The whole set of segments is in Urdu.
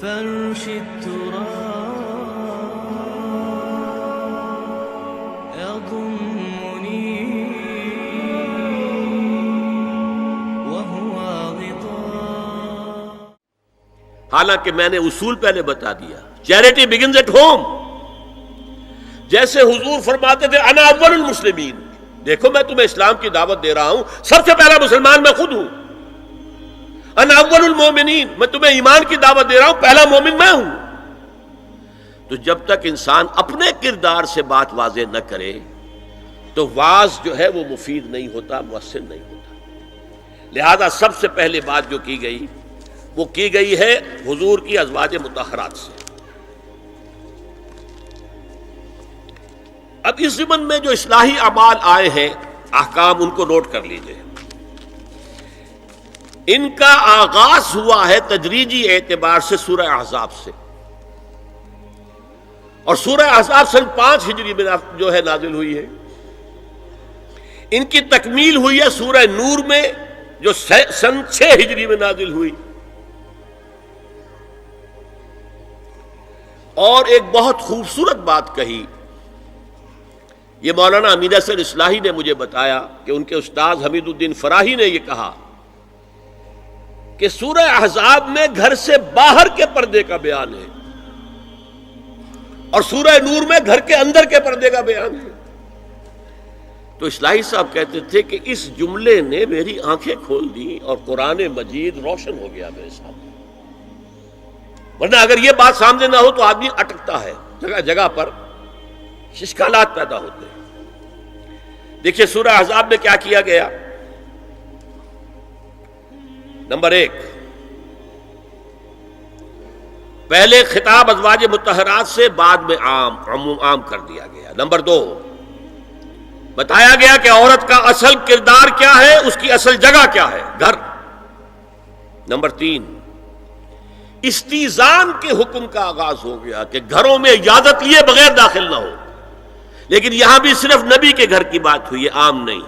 فرش التراب يضمني وهو غطاء. حالانکہ میں نے اصول پہلے بتا دیا، چیریٹی بگنز ایٹ ہوم. جیسے حضور فرماتے تھے انا اول المسلمین، دیکھو میں تمہیں اسلام کی دعوت دے رہا ہوں، سب سے پہلا مسلمان میں خود ہوں. انا اول المومنین، میں تمہیں ایمان کی دعوت دے رہا ہوں، پہلا مومن میں ہوں. تو جب تک انسان اپنے کردار سے بات واضح نہ کرے تو واعظ جو ہے وہ مفید نہیں ہوتا، مؤثر نہیں ہوتا. لہذا سب سے پہلے بات جو کی گئی وہ کی گئی ہے حضور کی ازواج مطہرات سے. اب اس ضمن میں جو اصلاحی اعمال آئے ہیں، احکام، ان کو نوٹ کر لیجئے. ان کا آغاز ہوا ہے تدریجی اعتبار سے سورہ احزاب سے، اور سورہ احزاب سن 5 ہجری میں جو ہے نازل ہوئی ہے. ان کی تکمیل ہوئی ہے سورہ نور میں جو سن 6 ہجری میں نازل ہوئی. اور ایک بہت خوبصورت بات کہی، یہ مولانا امین احسن اصلاحی نے مجھے بتایا کہ ان کے استاد حمید الدین فراہی نے یہ کہا کہ سورہ احزاب میں گھر سے باہر کے پردے کا بیان ہے اور سورہ نور میں گھر کے اندر کے پردے کا بیان ہے. تو اصلاحی صاحب کہتے تھے کہ اس جملے نے میری آنکھیں کھول دی اور قرآن مجید روشن ہو گیا میرے سامنے. ورنہ اگر یہ بات سامنے نہ ہو تو آدمی اٹکتا ہے، جگہ جگہ پر اشکالات پیدا ہوتے ہیں. دیکھیے سورہ احزاب میں کیا کیا گیا. نمبر 1، پہلے خطاب ازواج مطہرات سے، بعد میں عام کر دیا گیا. نمبر 2، بتایا گیا کہ عورت کا اصل کردار کیا ہے، اس کی اصل جگہ کیا ہے، گھر. نمبر 3، استیزان کے حکم کا آغاز ہو گیا کہ گھروں میں اجازت لیے بغیر داخل نہ ہو. لیکن یہاں بھی صرف نبی کے گھر کی بات ہوئی ہے، عام نہیں.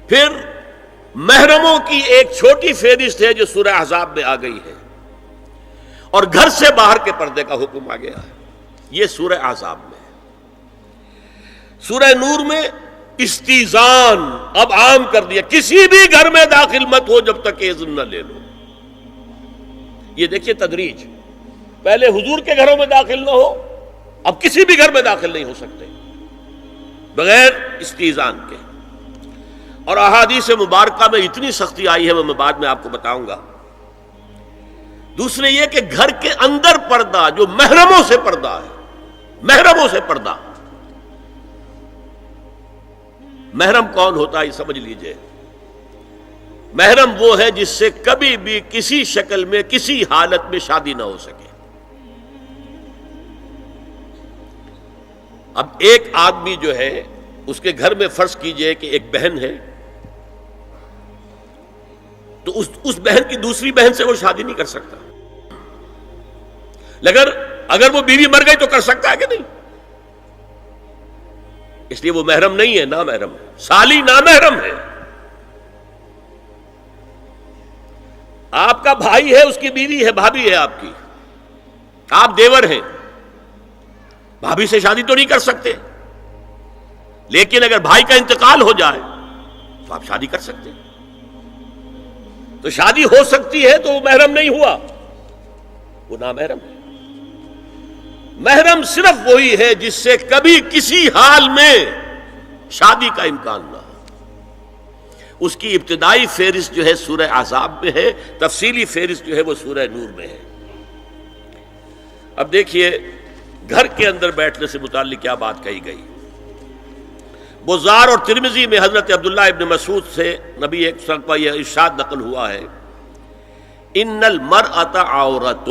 پھر محرموں کی ایک چھوٹی فہرست ہے جو سورہ احزاب میں آ گئی ہے، اور گھر سے باہر کے پردے کا حکم آ گیا ہے، یہ سورہ احزاب میں. سورہ نور میں استیزان اب عام کر دیا، کسی بھی گھر میں داخل مت ہو جب تک اذن نہ لے لو. یہ دیکھیے تدریج، پہلے حضور کے گھروں میں داخل نہ ہو، اب کسی بھی گھر میں داخل نہیں ہو سکتے بغیر استیزان کے. اور احادیث مبارکہ میں اتنی سختی آئی ہے، میں بعد میں آپ کو بتاؤں گا. دوسرے یہ کہ گھر کے اندر پردہ جو محرموں سے پردہ ہے، محرموں سے پردہ. محرم کون ہوتا ہے یہ سمجھ لیجئے. محرم وہ ہے جس سے کبھی بھی کسی شکل میں کسی حالت میں شادی نہ ہو سکے. اب ایک آدمی جو ہے اس کے گھر میں فرض کیجئے کہ ایک بہن ہے، تو اس بہن کی دوسری بہن سے وہ شادی نہیں کر سکتا. اگر وہ بیوی مر گئی تو کر سکتا ہے کہ نہیں؟ اس لیے وہ محرم نہیں ہے، نامحرم ہے. سالی نامحرم ہے. آپ کا بھائی ہے، اس کی بیوی ہے، بھابھی ہے آپ کی، آپ دیور ہیں، بھابھی سے شادی تو نہیں کر سکتے. لیکن اگر بھائی کا انتقال ہو جائے تو آپ شادی کر سکتے. تو شادی ہو سکتی ہے تو وہ محرم نہیں ہوا، وہ نامحرم ہے. محرم صرف وہی ہے جس سے کبھی کسی حال میں شادی کا امکان نہ ہو. اس کی ابتدائی فہرست جو ہے سورہ احزاب میں ہے، تفصیلی فہرست جو ہے وہ سورہ نور میں ہے. اب دیکھیے گھر کے اندر بیٹھنے سے متعلق کیا بات کہی گئی. بزار اور ترمذی میں حضرت عبداللہ ابن مسعود سے نبی ایک وسلم کا یہ ارشاد نقل ہوا ہے، ان المرأۃ عورۃ،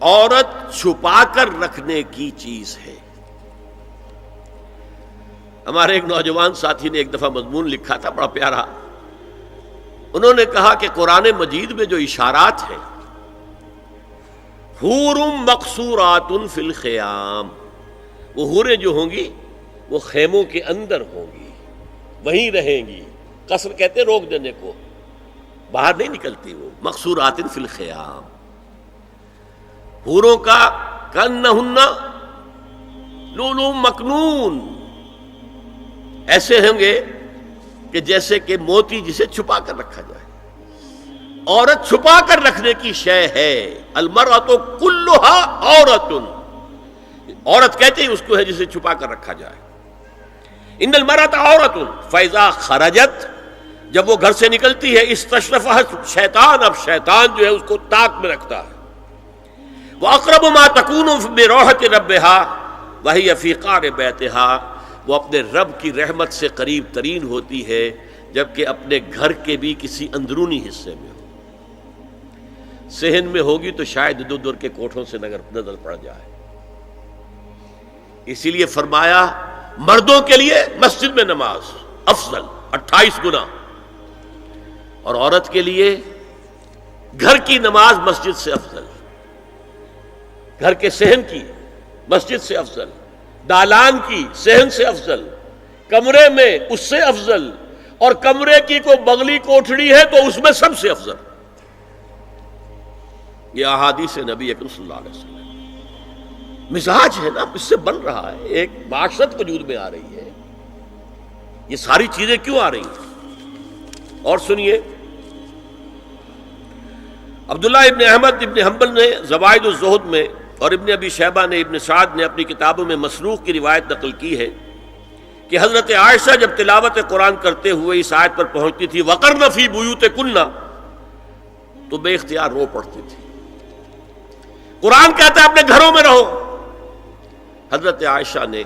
عورت چھپا کر رکھنے کی چیز ہے. ہمارے ایک نوجوان ساتھی نے ایک دفعہ مضمون لکھا تھا بڑا پیارا. انہوں نے کہا کہ قرآن مجید میں جو اشارات ہیں، حور مقصورات فی الخیام، وہ حوریں جو ہوں گی وہ خیموں کے اندر ہوں گی، وہیں رہیں گی. قصر کہتے ہیں روک دینے کو، باہر نہیں نکلتی وہ، مقصورات فی الخیام، حوروں کا کانہن لؤلؤ مکنون، ایسے ہوں گے کہ جیسے کہ موتی جسے چھپا کر رکھا جائے. عورت چھپا کر رکھنے کی شے ہے. المرأۃ کلھا عورۃ، عورت کہتے ہیں اس کو ہے جسے چھپا کر رکھا جائے. ان المرأۃ عورۃ فاذا خرجت، جب وہ گھر سے نکلتی ہے، استشرفھا شیطان، اب شیطان جو ہے اس کو طاق میں رکھتا ہے. واقرب ما تکون برحمۃ ربھا وہی فی قعر بیتھا، وہ اپنے رب کی رحمت سے قریب ترین ہوتی ہے جبکہ اپنے گھر کے بھی کسی اندرونی حصے میں ہو. صحن میں ہوگی تو شاید ادھر ادھر کے کوٹھوں سے نظر پڑ جائے. اسی لیے فرمایا مردوں کے لیے مسجد میں نماز افضل 28 گنا، اور عورت کے لیے گھر کی نماز مسجد سے افضل، گھر کے صحن کی مسجد سے افضل، دالان کی صحن سے افضل، کمرے میں اس سے افضل، اور کمرے کی کوئی بغلی کوٹھڑی ہے تو اس میں سب سے افضل. یہ احادیث نبی اکرم صلی اللہ علیہ وسلم مزاج ہے نا، اس سے بن رہا ہے، ایک معاشرت وجود میں آ رہی ہے. یہ ساری چیزیں کیوں آ رہی ہیں؟ اور سنیے، عبداللہ ابن احمد ابن حنبل نے زوائد الزہد میں اور ابن ابی شیبہ نے، ابن سعد نے اپنی کتابوں میں مسروق کی روایت نقل کی ہے کہ حضرت عائشہ جب تلاوت قرآن کرتے ہوئے اس آیت پر پہنچتی تھی وقرن فی بیوتکن، تو بے اختیار رو پڑتی تھی. قرآن کہتا ہے اپنے گھروں میں رہو. حضرت عائشہ نے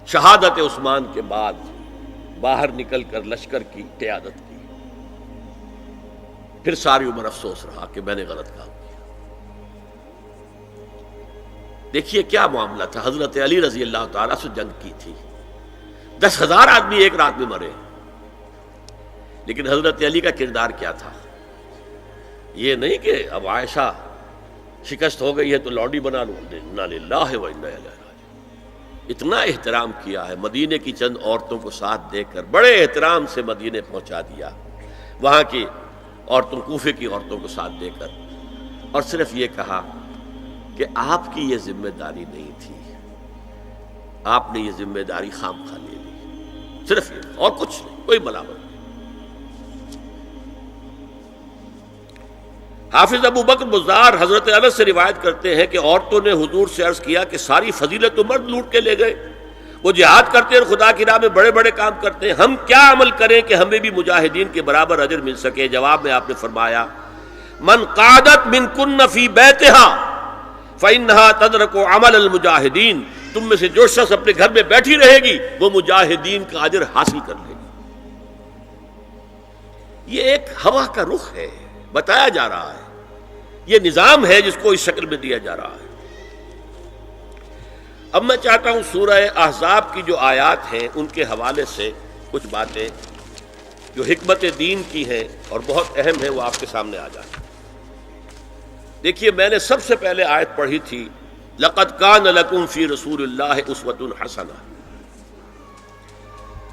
شہادت عثمان کے بعد باہر نکل کر لشکر کی قیادت کی. پھر ساری عمر افسوس رہا کہ میں نے غلط کام کیا. دیکھیے کیا معاملہ تھا. حضرت علی رضی اللہ تعالیٰ سے جنگ کی تھی، 10,000 آدمی ایک رات میں مرے، لیکن حضرت علی کا کردار کیا تھا؟ یہ نہیں کہ اب عائشہ شکست ہو گئی ہے تو لوڈی بنا لو. انا للہ و انا الیہ راجعون. اتنا احترام کیا ہے، مدینے کی چند عورتوں کو ساتھ دے کر بڑے احترام سے مدینے پہنچا دیا، وہاں کی عورتوں، کوفے کی عورتوں کو ساتھ دے کر، اور صرف یہ کہا کہ آپ کی یہ ذمہ داری نہیں تھی، آپ نے یہ ذمہ داری خام خواہ لے لی. صرف یہ، اور کچھ نہیں، کوئی ملامت نہیں. حافظ ابو بکر بزار حضرت انس سے روایت کرتے ہیں کہ عورتوں نے حضور سے عرض کیا کہ ساری فضیلت تو مرد لوٹ کے لے گئے، وہ جہاد کرتے ہیں اور خدا کی راہ میں بڑے بڑے کام کرتے ہیں، ہم کیا عمل کریں کہ ہمیں بھی مجاہدین کے برابر اجر مل سکے؟ جواب میں آپ نے فرمایا من قعدت منکن فی بیتہا فإنہا تدرک عمل المجاہدین، تم میں سے جو شخص اپنے گھر میں بیٹھی رہے گی وہ مجاہدین کا اجر حاصل کر لے گی. یہ ایک ہوا کا رخ ہے، بتایا جا رہا ہے، یہ نظام ہے جس کو اس شکل میں دیا جا رہا ہے. اب میں چاہتا ہوں سورہ احزاب کی جو آیات ہیں ان کے حوالے سے کچھ باتیں جو حکمت دین کی ہیں اور بہت اہم ہیں وہ آپ کے سامنے آ جائیں. دیکھیے میں نے سب سے پہلے آیت پڑھی تھی لَقَدْ كَانَ لَكُمْ فِي رَسُولِ اللَّهِ أُسْوَةٌ حَسَنَةٌ.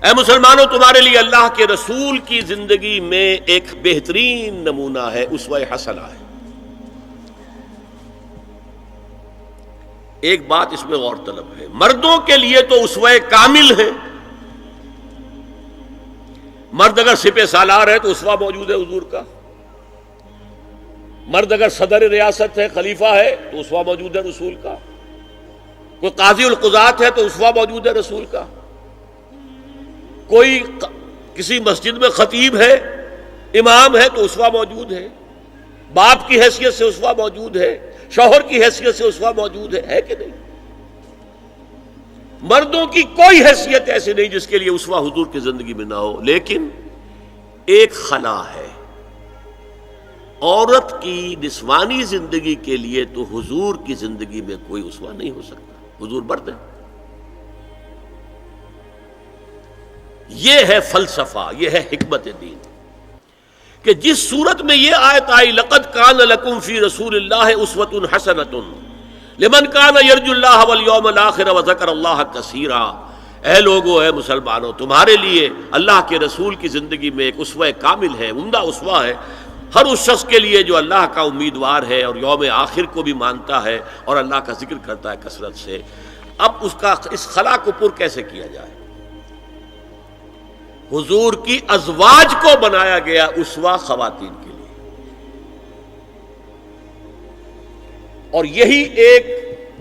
اے مسلمانوں تمہارے لیے اللہ کے رسول کی زندگی میں ایک بہترین نمونہ ہے، اسوہ حسنہ ہے. ایک بات اس میں غور طلب ہے، مردوں کے لیے تو اسوہ کامل ہے. مرد اگر سپہ سالار ہے تو اسوہ موجود ہے حضور کا، مرد اگر صدر ریاست ہے، خلیفہ ہے تو اسوہ موجود ہے رسول کا، کوئی قاضی القضات ہے تو اسوہ موجود ہے رسول کا، کوئی کسی مسجد میں خطیب ہے، امام ہے تو اسوہ موجود ہے، باپ کی حیثیت سے اسوہ موجود ہے، شوہر کی حیثیت سے اسوہ موجود ہے کہ نہیں؟ مردوں کی کوئی حیثیت ایسی نہیں جس کے لیے اسوہ حضور کی زندگی میں نہ ہو. لیکن ایک خلا ہے، عورت کی نسوانی زندگی کے لیے تو حضور کی زندگی میں کوئی اسوہ نہیں ہو سکتا. حضور مرد ہے. یہ ہے فلسفہ، یہ ہے حکمت دین کہ جس صورت میں یہ آیت آئی لقد کان لکم فی رسول اللہ اسوۃ حسنۃ لمن کان یرجو اللہ والیوم الآخر وذکر اللہ کثیرا، اے لوگو، اے مسلمانوں، تمہارے لیے اللہ کے رسول کی زندگی میں ایک اسوہ کامل ہے، عمدہ اسوہ ہے ہر اس شخص کے لیے جو اللہ کا امیدوار ہے اور یوم آخر کو بھی مانتا ہے اور اللہ کا ذکر کرتا ہے کثرت سے۔ اب اس خلا کو پر کیسے کیا جائے؟ حضور کی ازواج کو بنایا گیا اسوہ خواتین کے لیے، اور یہی ایک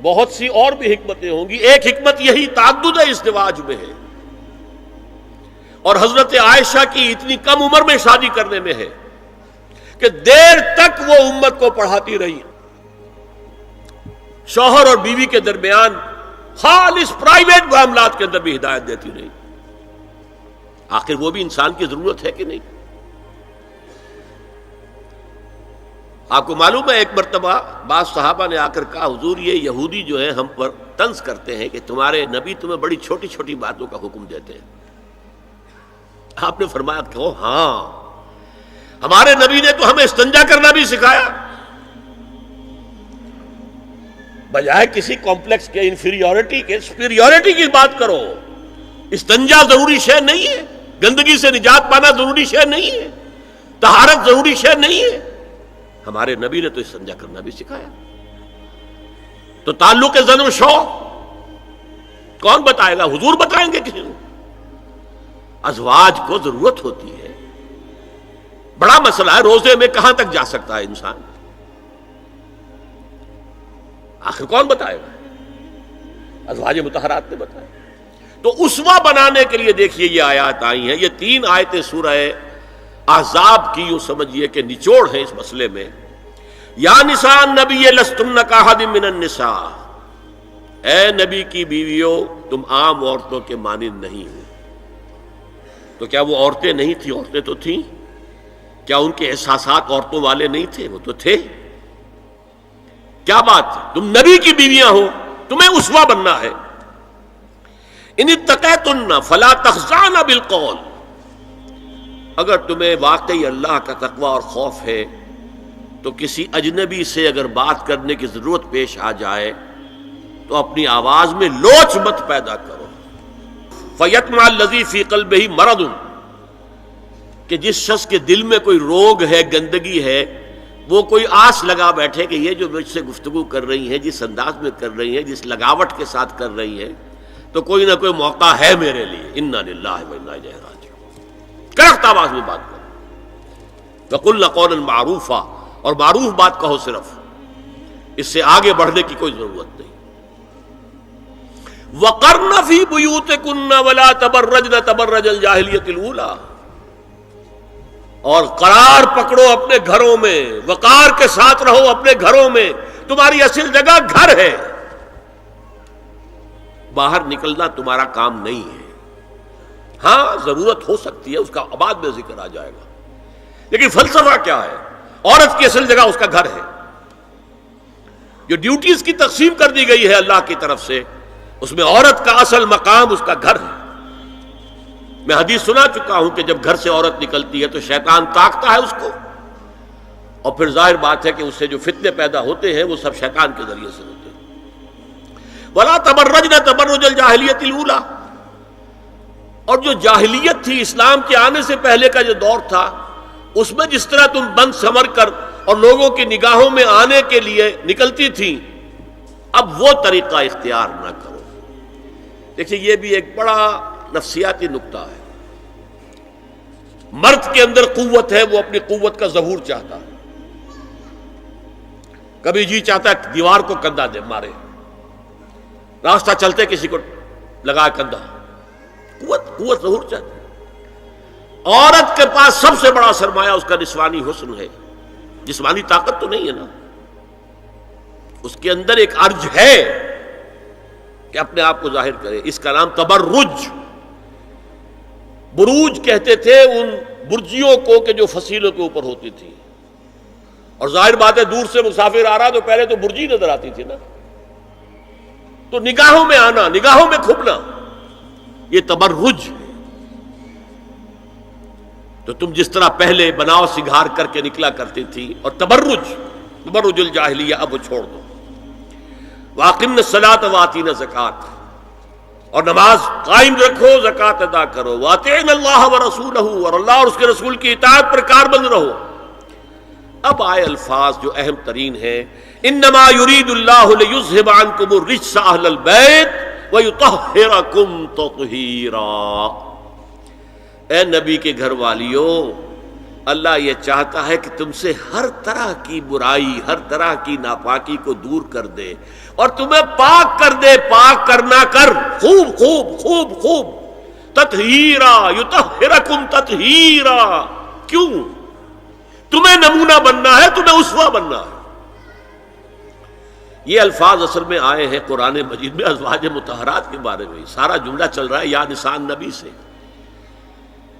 بہت سی اور بھی حکمتیں ہوں گی۔ ایک حکمت یہی تعدد ازدواج میں ہے، اور حضرت عائشہ کی اتنی کم عمر میں شادی کرنے میں ہے کہ دیر تک وہ امت کو پڑھاتی رہی، شوہر اور بیوی کے درمیان خالص پرائیویٹ معاملات کے اندر بھی ہدایت دیتی رہی۔ آخر وہ بھی انسان کی ضرورت ہے کہ نہیں؟ آپ کو معلوم ہے ایک مرتبہ بعض صحابہ نے آ کر کہا، حضور یہ یہودی جو ہے ہم پر طنز کرتے ہیں کہ تمہارے نبی تمہیں بڑی چھوٹی چھوٹی باتوں کا حکم دیتے ہیں۔ آپ نے فرمایا کہ ہاں، ہمارے نبی نے تو ہمیں استنجا کرنا بھی سکھایا، بجائے کسی کمپلیکس کے انفیریورٹی کے سپیریورٹی کی بات کرو۔ استنجا ضروری شے نہیں ہے، گندگی سے نجات پانا ضروری شے نہیں ہے، طہارت ضروری شے نہیں ہے، ہمارے نبی نے تو استنجا کرنا بھی سکھایا۔ تو تعلق زن و شو کون بتائے گا؟ حضور بتائیں گے کسی کو؟ ازواج کو ضرورت ہوتی ہے، بڑا مسئلہ ہے، روزے میں کہاں تک جا سکتا ہے انسان؟ آخر کون بتائے گا؟ ازواج مطہرات نے بتایا۔ تو اسوہ بنانے کے لیے دیکھیے یہ آیات آئی ہیں، یہ 3 آیتیں سورہ احزاب کی یوں سمجھیے کہ نچوڑ ہے اس مسئلے میں۔ یا نساء النبی لستن کاحد من النساء، اے نبی کی بیویوں تم عام عورتوں کے مانند نہیں ہو۔ تو کیا وہ عورتیں نہیں تھیں؟ عورتیں تو تھیں۔ کیا ان کے احساسات عورتوں والے نہیں تھے؟ وہ تو تھے۔ کیا بات ہے؟ تم نبی کی بیویاں ہو، تمہیں اسوہ بننا ہے۔ ان اتقیتن فلا تخضعن بالقول، اگر تمہیں واقعی اللہ کا تقوی اور خوف ہے تو کسی اجنبی سے اگر بات کرنے کی ضرورت پیش آ جائے تو اپنی آواز میں لوچ مت پیدا کرو۔ فیطمع الذی فی قلبہ مرض، کہ جس شخص کے دل میں کوئی روگ ہے، گندگی ہے، وہ کوئی آس لگا بیٹھے کہ یہ جو مجھ سے گفتگو کر رہی ہیں، جس انداز میں کر رہی ہیں، جس لگاوٹ کے ساتھ کر رہی ہیں، تو کوئی نہ کوئی موقع ہے میرے لیے۔ انا للہ و انا الیہ راجعون، کرخت آواز میں بات کرو۔ وقلن قولا معروفا، اور معروف بات کہو، صرف اس سے آگے بڑھنے کی کوئی ضرورت نہیں۔ وقرن فی بیوتکن ولا تبرجن تبرج الجاہلیۃ الاولی، اور قرار پکڑو اپنے گھروں میں، وقار کے ساتھ رہو اپنے گھروں میں، تمہاری اصل جگہ گھر ہے، باہر نکلنا تمہارا کام نہیں ہے۔ ہاں ضرورت ہو سکتی ہے، اس کا بعد میں ذکر آ جائے گا، لیکن فلسفہ کیا ہے؟ عورت کی اصل جگہ اس کا گھر ہے۔ جو ڈیوٹیز کی تقسیم کر دی گئی ہے اللہ کی طرف سے، اس میں عورت کا اصل مقام اس کا گھر ہے۔ میں حدیث سنا چکا ہوں کہ جب گھر سے عورت نکلتی ہے تو شیطان طاقتا ہے اس کو، اور پھر ظاہر بات ہے کہ اس سے جو فتنے پیدا ہوتے ہیں وہ سب شیطان کے ذریعے سے ہوتے ہیں۔ وَلَا تَبَرَّجْنَ تَبَرُّجَ الْجَاهِلِيَّةِ الْأُولَىٰ، اور جو جاہلیت تھی، اسلام کے آنے سے پہلے کا جو دور تھا، اس میں جس طرح تم بند سمر کر اور لوگوں کی نگاہوں میں آنے کے لیے نکلتی تھی، اب وہ طریقہ اختیار نہ کرو۔ دیکھیے یہ بھی ایک بڑا نفسیاتی نکتہ ہے۔ مرد کے اندر قوت ہے، وہ اپنی قوت کا ظہور چاہتا ہے، کبھی جی چاہتا ہے دیوار کو کندھا دے مارے، راستہ چلتے کسی کو لگا کندھا، قوت ظہور چاہتا ہے۔ عورت کے پاس سب سے بڑا سرمایہ اس کا نسوانی حسن ہے، جسمانی طاقت تو نہیں ہے نا، اس کے اندر ایک ارج ہے کہ اپنے آپ کو ظاہر کرے۔ اس کا نام تبرج، بروج کہتے تھے ان برجیوں کو کہ جو فصیلوں کے اوپر ہوتی تھی، اور ظاہر بات ہے دور سے مسافر آ رہا تو پہلے تو برجی نظر آتی تھی نا، تو نگاہوں میں آنا، نگاہوں میں کھپنا، یہ تبرج ہے۔ تو تم جس طرح پہلے بناؤ سنگھار کر کے نکلا کرتی تھی، اور تبرج الجاہلیہ اب وہ چھوڑ دو۔ وَأَقِمْنَ الصَّلَاةَ وَآتِينَ الزَّكَاةَ، اور نماز قائم رکھو، زکوٰۃ ادا کرو، وَأَطِیعُوا اللَّهَ وَرَسُولَهُ، اور اللہ اور اس کے رسول کی اطاعت پر کاربند رہو۔ اب آئے الفاظ جو اہم ترین ہیں، انما یرید اللہ لیذھب عنکم الرجس اہل البیت ویطہرکم تطہیرا۔ اے نبی کے گھر والیو، اللہ یہ چاہتا ہے کہ تم سے ہر طرح کی برائی، ہر طرح کی ناپاکی کو دور کر دے اور تمہیں پاک کر دے۔ پاک کرنا کر، خوب خوب خوب خوب، تطہیرا، یطہرکم تطہیرا۔ کیوں؟ تمہیں نمونہ بننا ہے، تمہیں اسوہ بننا ہے۔ یہ الفاظ اصل میں آئے ہیں قرآن مجید میں ازواج مطہرات کے بارے میں۔ سارا جملہ چل رہا ہے یا نساء نبی سے۔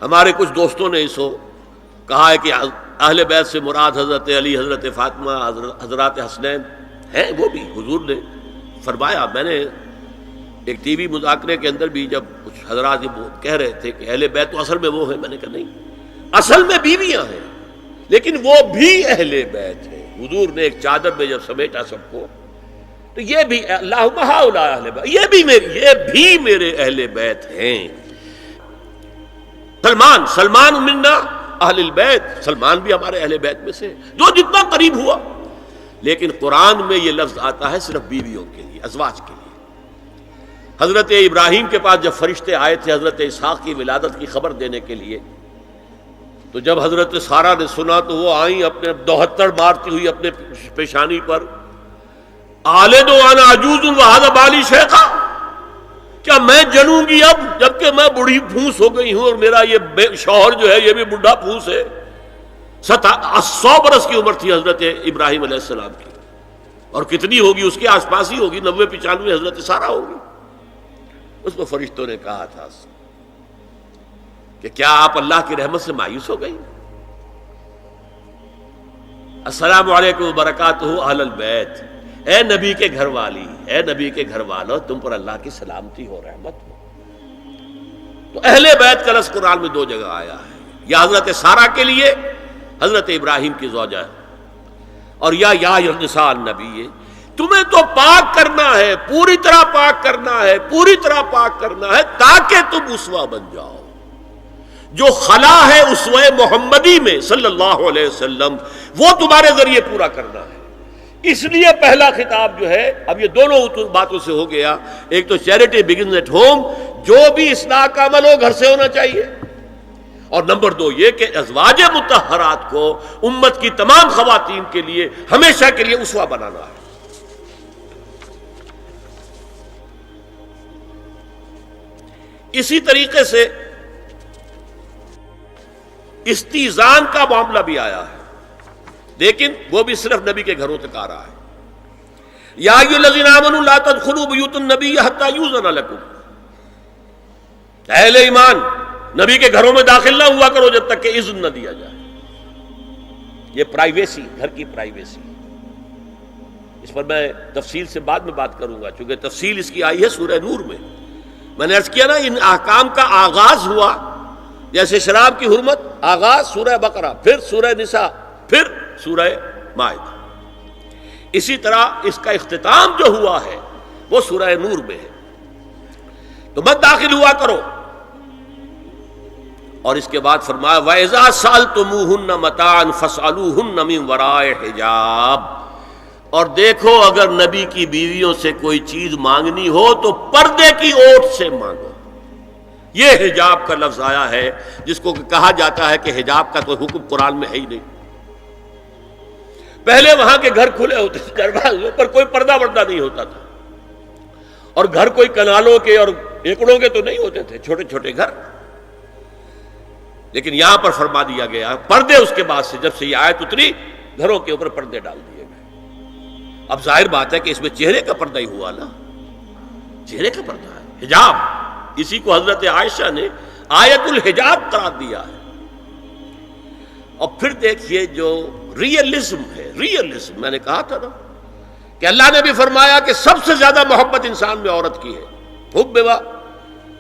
ہمارے کچھ دوستوں نے اسو کہا ہے کہ اہل بیت سے مراد حضرت علی، حضرت فاطمہ، حضرات حسنین ہیں۔ وہ بھی حضور نے فرمایا، میں نے ایک ٹی وی مذاکرے کے اندر بھی جب کچھ حضرات یہ کہہ رہے تھے کہ اہل بیت تو اصل میں وہ ہیں، میں نے کہا نہیں، اصل میں بیویاں ہیں لیکن وہ بھی اہل بیت ہیں۔ حضور نے ایک چادر میں جب سمیٹا سب کو، تو یہ بھی اللہم ہؤلاء اہل بیت، یہ بھی میرے اہل بیت ہیں۔ سلمان منا اہل البیت، سلمان بھی ہمارے اہل بیت میں سے، جو جتنا قریب ہوا۔ لیکن قرآن میں یہ لفظ آتا ہے صرف بیویوں کے لیے، ازواج کے لیے۔ حضرت ابراہیم کے پاس جب فرشتے آئے تھے حضرت اسحاق کی ولادت کی خبر دینے کے لیے، تو جب حضرت سارہ نے سنا تو وہ آئیں اپنے دوہتر مارتی ہوئی اپنے پیشانی پر، آلد وانا عجوز وہذا بالی شیخا، کیا میں جنوں گی اب جبکہ میں بوڑھی پھونس ہو گئی ہوں اور میرا یہ شوہر جو ہے یہ بھی بوڑھا پھونس ہے۔ 100 برس کی عمر تھی حضرت ابراہیم علیہ السلام کی، اور کتنی ہوگی اس کے آس پاس ہی ہوگی، 90-95 حضرت سارہ ہوگی۔ اس کو فرشتوں نے کہا تھا کہ کیا آپ اللہ کی رحمت سے مایوس ہو گئی؟ السلام علیکم وبرکاتہ اہل البیت، اے نبی کے گھر والی، اے نبی کے گھر والو، تم پر اللہ کی سلامتی ہو، رحمت ہو۔ تو اہل بیت کا لفظ قرآن میں 2 جگہ آیا ہے، یا حضرت سارہ کے لیے حضرت ابراہیم کی زوجہ، اور یا نساء النبی، تمہیں تو پاک کرنا ہے، پوری طرح پاک کرنا ہے، پوری طرح پاک کرنا ہے تاکہ تم اسوہ بن جاؤ۔ جو خلا ہے اسوہ محمدی میں صلی اللہ علیہ وسلم، وہ تمہارے ذریعے پورا کرنا ہے۔ اس لیے پہلا خطاب جو ہے، اب یہ دونوں باتوں سے ہو گیا، ایک تو چیریٹی بگنز ایٹ ہوم، جو بھی اصلاح کا عمل ہو گھر سے ہونا چاہیے، اور نمبر 2 یہ کہ ازواج مطہرات کو امت کی تمام خواتین کے لیے ہمیشہ کے لیے اسوہ بنانا ہے۔ اسی طریقے سے استیزان کا معاملہ بھی آیا ہے، لیکن وہ بھی صرف نبی کے گھروں تک آ رہا ہے۔ یا ایھا الذین آمنوا لا تدخلوا بیوت النبی حتی یؤذن لکم، اہل ایمان نبی کے گھروں میں داخل نہ ہوا کرو جب تک کہ اذن نہ دیا جائے۔ یہ پرائیویسی، گھر کی پرائیویسی، اس پر میں تفصیل سے بعد میں بات کروں گا، چونکہ تفصیل اس کی آئی ہے سورہ نور میں۔ میں نے عرض کیا نا، ان احکام کا آغاز ہوا، جیسے شراب کی حرمت، آغاز سورہ بقرہ، پھر سورہ نساء، پھر سورہ مائدہ۔ اسی طرح اس کا اختتام جو ہوا ہے وہ سورہ نور میں ہے۔ تو مت داخل ہوا کرو، اور اس کے بعد فرمایا وَإِذَا سَأَلْتُمُوهُنَّ مَتَاعًا فَاسْأَلُوهُنَّ مِنْ وَرَاءِ حِجَابٍ، اور دیکھو اگر نبی کی بیویوں سے کوئی چیز مانگنی ہو تو پردے کی اوٹ سے مانگو۔ یہ حجاب کا لفظ آیا ہے، جس کو کہا جاتا ہے کہ حجاب کا کوئی حکم قرآن میں ہے ہی نہیں۔ پہلے وہاں کے گھر کھلے ہوتے تھے، دروازوں پر کوئی پردہ وردہ نہیں ہوتا تھا، اور گھر کوئی کنالوں کے اور ایکڑوں کے تو نہیں ہوتے تھے، چھوٹے چھوٹے گھر۔ لیکن یہاں پر فرما دیا گیا پردے، اس کے بعد سے جب سے یہ آیت اتری گھروں کے اوپر پردے ڈال دیے گئے۔ اب ظاہر بات ہے کہ اس میں چہرے کا پردہ ہی ہوا نا، چہرے کا پردہ ہے حجاب، اسی کو حضرت عائشہ نے آیت الحجاب قرار دیا ہے۔ اور پھر دیکھیے جو ریئلزم ہے، ریئلزم میں نے کہا تھا نا کہ اللہ نے بھی فرمایا کہ سب سے زیادہ محبت انسان میں عورت کی ہے، حب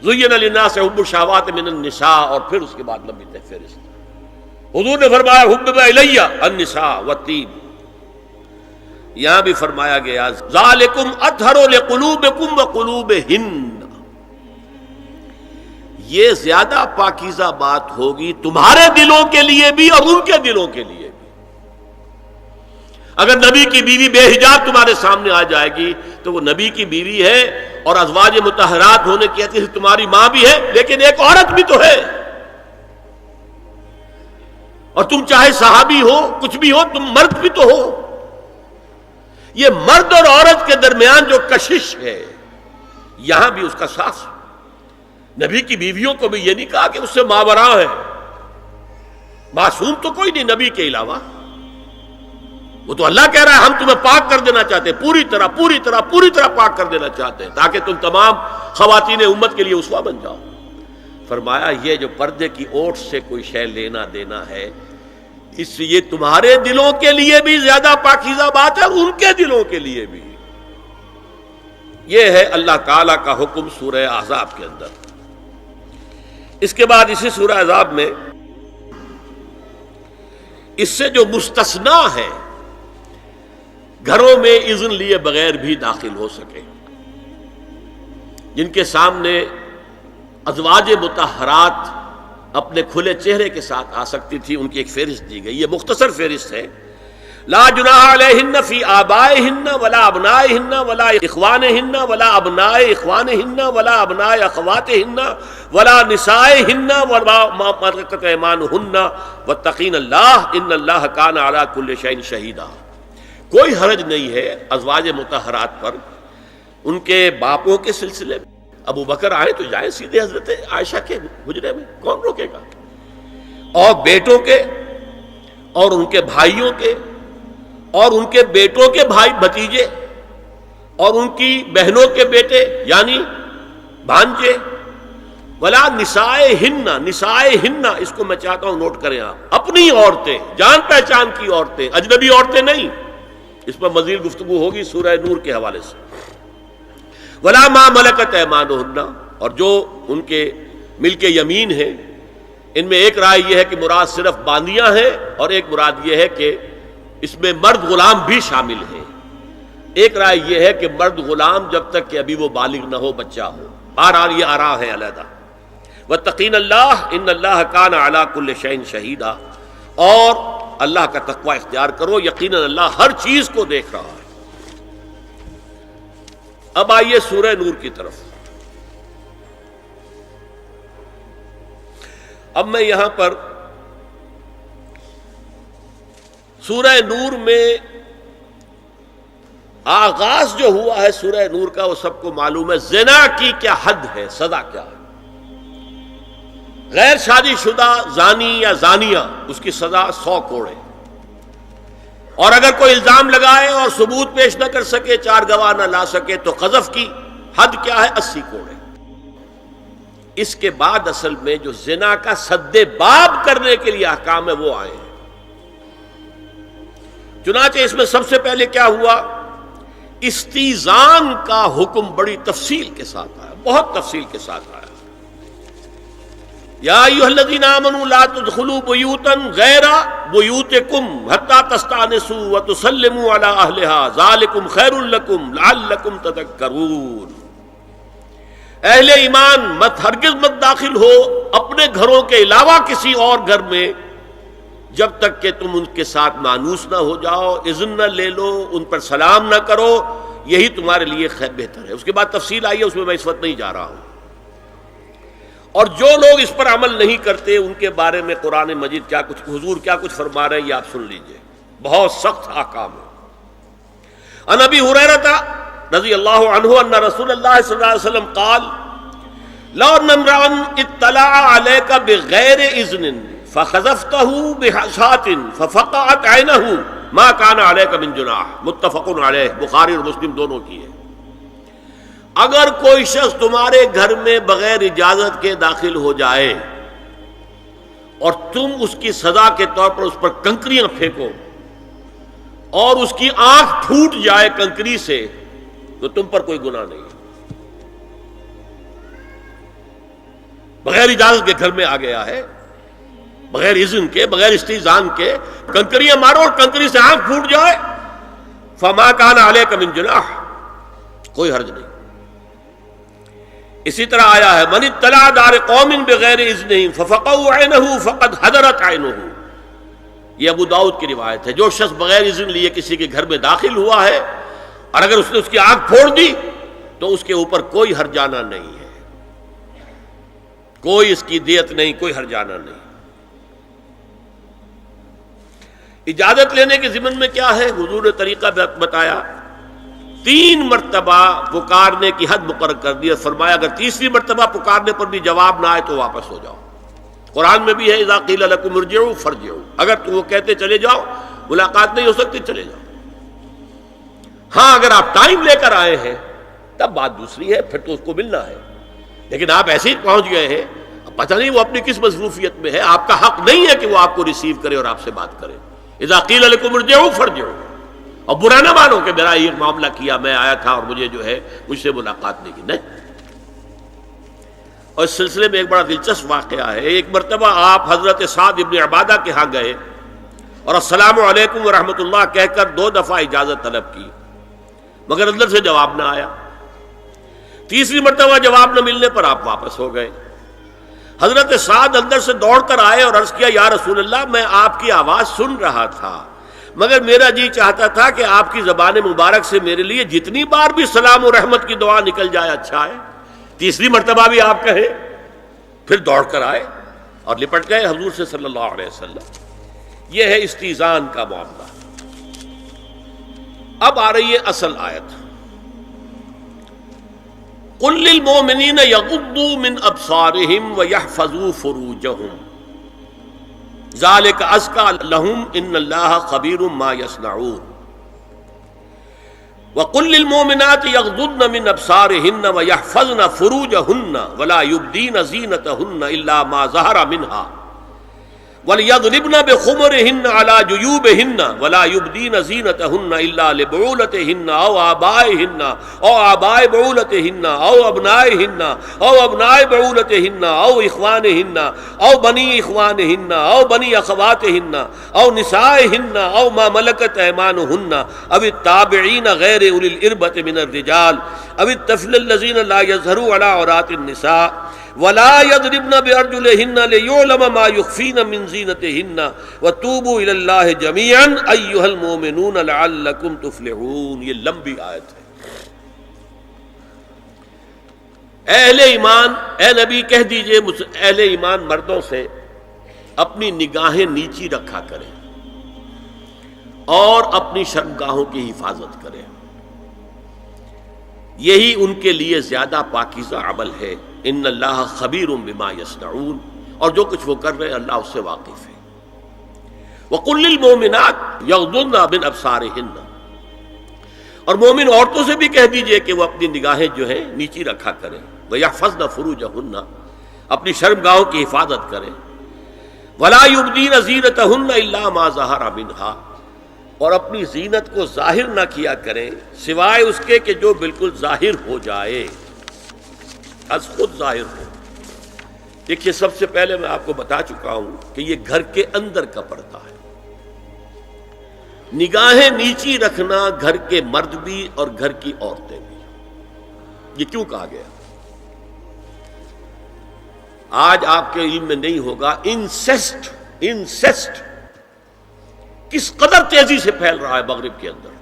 زین للناس حب الشہوات من النساء، اور پھر اس کے بعد لمبی فہرست۔ حضور نے فرمایا حبب الی النساء والطیب، یہاں بھی فرمایا گیا ذالکم اطہر لقلوبکم وقلوبہن، یہ زیادہ پاکیزہ بات ہوگی تمہارے دلوں کے لیے بھی اور ان کے دلوں کے لیے بھی۔ اگر نبی کی بیوی بے حجاب تمہارے سامنے آ جائے گی تو وہ نبی کی بیوی ہے اور ازواج مطہرات ہونے کی حیثیت سے تمہاری ماں بھی ہے، لیکن ایک عورت بھی تو ہے، اور تم چاہے صحابی ہو کچھ بھی ہو، تم مرد بھی تو ہو۔ یہ مرد اور عورت کے درمیان جو کشش ہے یہاں بھی اس کا ساس۔ نبی کی بیویوں کو بھی یہ نہیں کہا کہ اس سے ماوراء ہے، معصوم تو کوئی نہیں نبی کے علاوہ، وہ تو اللہ کہہ رہا ہے ہم تمہیں پاک کر دینا چاہتے ہیں، پوری طرح پاک کر دینا چاہتے ہیں تاکہ تم تمام خواتین امت کے لیے اسوہ بن جاؤ۔ فرمایا یہ جو پردے کی اوٹ سے کوئی شے لینا دینا ہے، اس سے یہ تمہارے دلوں کے لیے بھی زیادہ پاکیزہ بات ہے اور ان کے دلوں کے لیے بھی۔ یہ ہے اللہ تعالی کا حکم سورہ احزاب کے اندر۔ اس کے بعد اسی سورہ احزاب میں اس سے جو مستثنا ہے، گھروں میں اذن لیے بغیر بھی داخل ہو سکے، جن کے سامنے ازواج مطہرات اپنے کھلے چہرے کے ساتھ آ سکتی تھی، ان کی ایک فہرست دی گئی۔ یہ مختصر فہرست ہے۔ لا جناح علیہن فی آبائہن ولا ابنائہن ولا اخوانہن ولا ابناء اخوانہن ولا ابناء اخواتہن ولا نسائہن ولا ما ملکت ایمانہن واتقین اللہ ان اللہ کان علی کل شیء شہیدا۔ کوئی حرج نہیں ہے ازواج مطہرات پر ان کے باپوں کے سلسلے میں۔ ابو بکر آئے تو جائیں سیدھے حضرت عائشہ کے حجرے میں، کون روکے گا؟ اور بیٹوں کے اور ان کے بھائیوں کے اور ان کے بیٹوں کے بھائی بھتیجے اور ان کی بہنوں کے بیٹے یعنی بھانجے، ولا نسائہن، نسائہن اس کو میں چاہتا ہوں نوٹ کریں آپ، اپنی عورتیں، جان پہچان کی عورتیں، اجنبی عورتیں نہیں۔ اس پر مزید گفتگو ہوگی سورہ نور کے حوالے سے۔ ولا ما ملکت ایمانہن، اور جو ان کے ملک یمین ہیں، ان میں ایک رائے یہ ہے کہ مراد صرف باندیاں ہیں اور ایک مراد یہ ہے کہ اس میں مرد غلام بھی شامل ہیں۔ ایک رائے یہ ہے کہ مرد غلام جب تک کہ ابھی وہ بالغ نہ ہو، بچہ ہو۔ بہرحال یہ آراء ہے علیحدہ۔ واتقین اللہ ان اللہ کان علی کل شیء شہیدا، اور اللہ کا تقوی اختیار کرو، یقیناً اللہ ہر چیز کو دیکھ رہا ہے۔ اب آئیے سورہ نور کی طرف۔ اب میں یہاں پر سورہ نور میں آغاز جو ہوا ہے سورہ نور کا، وہ سب کو معلوم ہے۔ زنا کی کیا حد ہے، سزا کیا ہے؟ غیر شادی شدہ زانی یا زانیہ، اس کی سزا 100 کوڑے، اور اگر کوئی الزام لگائے اور ثبوت پیش نہ کر سکے، 4 گواہ نہ لا سکے، تو قذف کی حد کیا ہے؟ 80 کوڑے۔ اس کے بعد اصل میں جو زنا کا سد باب کرنے کے لیے احکام ہے وہ آئے ہیں۔ چنانچہ اس میں سب سے پہلے کیا ہوا؟ استیزان کا حکم بڑی تفصیل کے ساتھ آیا، بہت تفصیل کے ساتھ آیا۔ یا ایھا الذین آمنوا لا تدخلوا بیوتا غیر بیوتکم حتی تستأنسوا وتسلموا علی اہلها ذالکم خیر لکم لعلکم تذکرون۔ اہل ایمان ہرگز مت داخل ہو اپنے گھروں کے علاوہ کسی اور گھر میں جب تک کہ تم ان کے ساتھ مانوس نہ ہو جاؤ، اذن نہ لے لو، ان پر سلام نہ کرو، یہی تمہارے لیے بہتر ہے۔ اس کے بعد تفصیل آئی ہے، اس میں میں اس وقت نہیں جا رہا ہوں۔ اور جو لوگ اس پر عمل نہیں کرتے ان کے بارے میں قرآن مجید کیا کچھ، حضور کیا کچھ فرما رہے ہیں یہ آپ سن لیجئے، بہت سخت احکام ہے۔ عن ابی ہریرہ رضی اللہ عنہ ان رسول اللہ صلی اللہ علیہ وسلم قال لو ان امرأ اطلع علیک بغیر اذن فخذفته بحشاة ففقعت عینہ ما کان علیک من جناح، متفق علیہ، بخاری اور مسلم دونوں کی ہے۔ اگر کوئی شخص تمہارے گھر میں بغیر اجازت کے داخل ہو جائے اور تم اس کی سزا کے طور پر اس پر کنکریاں پھینکو اور اس کی آنکھ پھوٹ جائے کنکری سے، تو تم پر کوئی گناہ نہیں۔ بغیر اجازت کے گھر میں آ گیا ہے، بغیر اذن کے، بغیر استئذان کے کنکریاں مارو اور کنکری سے آنکھ پھوٹ جائے، فما کان علیک من جناح، کوئی حرج نہیں۔ اسی طرح آیا ہے من اطلع دار قوم بغیر اذنہم ففقعوا عینہ فقد حضرت عینہ، یہ ابو داؤد کی روایت ہے۔ جو شخص بغیر اذن لیے کسی کے گھر میں داخل ہوا ہے اور اگر اس نے اس کی آنکھ پھوڑ دی تو اس کے اوپر کوئی ہرجانہ نہیں ہے، کوئی اس کی دیت نہیں، کوئی ہرجانہ نہیں۔ اجازت لینے کے ضمن میں کیا ہے؟ حضور نے طریقہ بتایا، 3 مرتبہ پکارنے کی حد مقرر کر دی اور فرمایا اگر تیسری مرتبہ پکارنے پر بھی جواب نہ آئے تو واپس ہو جاؤ۔ قرآن میں بھی ہے اذا قیل لکم ارجعوا فارجعوا، اگر تو وہ کہتے چلے جاؤ، ملاقات نہیں ہو سکتی، چلے جاؤ۔ ہاں اگر آپ ٹائم لے کر آئے ہیں تب بات دوسری ہے، پھر تو اس کو ملنا ہے، لیکن آپ ایسے ہی پہنچ گئے ہیں، پتہ نہیں وہ اپنی کس مصروفیت میں ہے، آپ کا حق نہیں ہے کہ وہ آپ کو ریسیو کرے اور آپ سے بات کرے۔ اذا قیل لکم ارجعوا فارجعوا، اور برا نہ مانو کہ میرا یہ معاملہ کیا، میں آیا تھا اور مجھے جو ہے مجھ سے ملاقات نہیں کی، نہیں۔ اور اس سلسلے میں ایک بڑا دلچسپ واقعہ ہے۔ ایک مرتبہ آپ حضرت سعد ابن عبادہ کے ہاں گئے اور السلام علیکم ورحمۃ اللہ کہہ کر 2 دفعہ اجازت طلب کی، مگر اندر سے جواب نہ آیا۔ تیسری مرتبہ جواب نہ ملنے پر آپ واپس ہو گئے۔ حضرت سعد اندر سے دوڑ کر آئے اور عرض کیا یا رسول اللہ، میں آپ کی آواز سن رہا تھا مگر میرا جی چاہتا تھا کہ آپ کی زبان مبارک سے میرے لیے جتنی بار بھی سلام و رحمت کی دعا نکل جائے اچھا ہے، تیسری مرتبہ بھی آپ کہیں۔ پھر دوڑ کر آئے اور لپٹ گئے حضور سے صلی اللہ علیہ وسلم۔ یہ ہے استیزان کا معاملہ۔ اب آ رہی ہے اصل آیت، قل للمؤمنین یغضوا من ابصارہم ویحفظوا فروجہم ذالک ازکی لہم ان اللہ خبیر ما یصنعون وقل للمؤمنات یغضضن من ابصارہن ویحفظن فروجہن ولا یبدین زینتہن الا ما ظہر منہا وَلْيَضْرِبْنَ بِخُمُرِهِنَّ عَلَى جُيُوبِهِنَّ وَلَا يُبْدِينَ زِينَتَهُنَّ إِلَّا لِبُعُولَتِهِنَّ أَوْ آبَائِهِنَّ أَوْ آبَاءِ بُعُولَتِهِنَّ أَوْ أَبْنَائِهِنَّ أَوْ أَبْنَاءِ بُعُولَتِهِنَّ أَوْ إِخْوَانِهِنَّ أَوْ بَنِي إِخْوَانِهِنَّ أَوْ بَنِي أَخَوَاتِهِنَّ أَوْ نِسَائِهِنَّ أَوْ مَا مَلَكَتْ أَيْمَانُهُنَّ أَوِ التَّابِعِينَ غَيْرِ أُولِي الْإِرْبَةِ مِنَ الرِّجَالِ أَوِ الطَّفْلِ الَّذِينَ لَا يَظْهَرُوا عَلَى عَوْرَاتِ النِّسَاءِ وَلَا يَضْرِبْنَ بِأَرْجُلِهِنَّ لِيُعْلَمَ مَا يُخْفِينَ مِنْ زِينَتِهِنَّ وَتُوبُوا إِلَى اللَّهِ جَمِيعًا أَيُّهَا الْمُؤْمِنُونَ لَعَلَّكُمْ تُفْلِحُونَ۔ یہ لمبی آیت ہے۔ اہل ایمان، اے نبی کہہ دیجئے اہل ایمان مردوں سے اپنی نگاہیں نیچی رکھا کریں اور اپنی شرمگاہوں کی حفاظت کریں، یہی ان کے لیے زیادہ پاکیزہ عمل ہے۔ ان اللہ خبیر بما یصنعون، اور جو کچھ وہ کر رہے ہیں اللہ اس سے واقف ہے۔ وقل للمؤمنات یغضضن من ابصارہن، اور مومن عورتوں سے بھی کہہ دیجئے کہ وہ اپنی نگاہیں جو ہیں نیچی رکھا کریں، ویحفظن فروجہن، اپنی شرمگاہوں کی حفاظت کریں، ولا یبدین زینتہن الا ما ظہر منہا، اور اپنی زینت کو ظاہر نہ کیا کریں سوائے اس کے کہ جو بالکل ظاہر ہو جائے، از خود ظاہر ہو۔ دیکھیے سب سے پہلے میں آپ کو بتا چکا ہوں کہ یہ گھر کے اندر کا پردہ ہے۔ نگاہیں نیچی رکھنا گھر کے مرد بھی اور گھر کی عورتیں بھی۔ یہ کیوں کہا گیا؟ آج آپ کے علم میں نہیں ہوگا انسیسٹ کس قدر تیزی سے پھیل رہا ہے مغرب کے اندر۔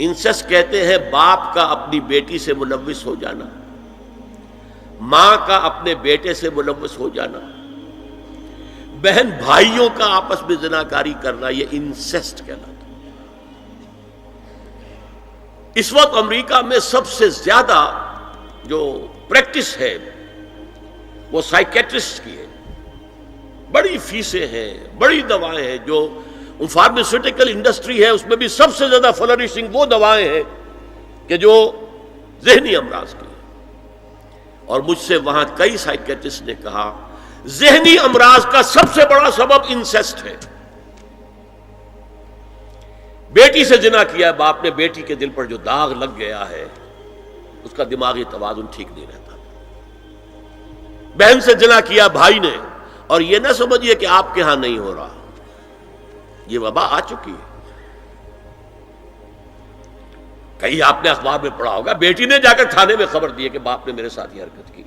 انسیسٹ کہتے ہیں باپ کا اپنی بیٹی سے ملوث ہو جانا، ماں کا اپنے بیٹے سے ملوث ہو جانا، بہن بھائیوں کا آپس میں زناکاری کرنا، یہ انسیسٹ کہلاتا ہے۔ اس وقت امریکہ میں سب سے زیادہ جو پریکٹس ہے وہ سائیکیٹرسٹ کی ہے، بڑی فیسیں ہیں، بڑی دوائیں ہیں، جو فارماسیوٹیکل انڈسٹری ہے اس میں بھی سب سے زیادہ فلرشنگ وہ دوائیں ہیں کہ جو ذہنی امراض کی ہیں۔ اور مجھ سے وہاں کئی سائیکیٹرسٹ نے کہا ذہنی امراض کا سب سے بڑا سبب انسیسٹ ہے۔ بیٹی سے زنا کیا ہے باپ نے، بیٹی کے دل پر جو داغ لگ گیا ہے اس کا دماغی توازن ٹھیک نہیں رہتا۔ بہن سے زنا کیا بھائی نے، اور یہ نہ سمجھیے کہ آپ کے ہاں نہیں ہو رہا، یہ وبا آ چکی ہے۔ کہیں آپ نے اخبار میں پڑھا ہوگا بیٹی نے جا کر تھانے میں خبر دی کہ باپ نے میرے ساتھ یہ حرکت کی.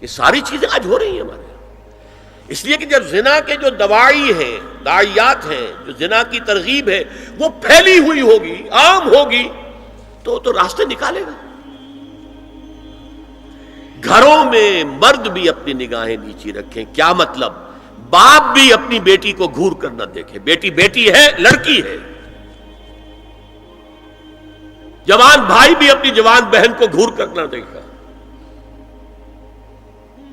یہ ساری چیزیں آج ہو رہی ہیں ہمارے یہاں. اس لیے کہ جب زنا کے جو دواعی ہیں، داعیات ہیں، جو زنا کی ترغیب ہے وہ پھیلی ہوئی ہوگی، عام ہوگی، تو راستے نکالے گا. گھروں میں مرد بھی اپنی نگاہیں نیچی رکھیں. کیا مطلب؟ باپ بھی اپنی بیٹی کو گھور کر نہ دیکھے. بیٹی بیٹی ہے، لڑکی ہے. جوان بھائی بھی اپنی جوان بہن کو گھور کر نہ دیکھا.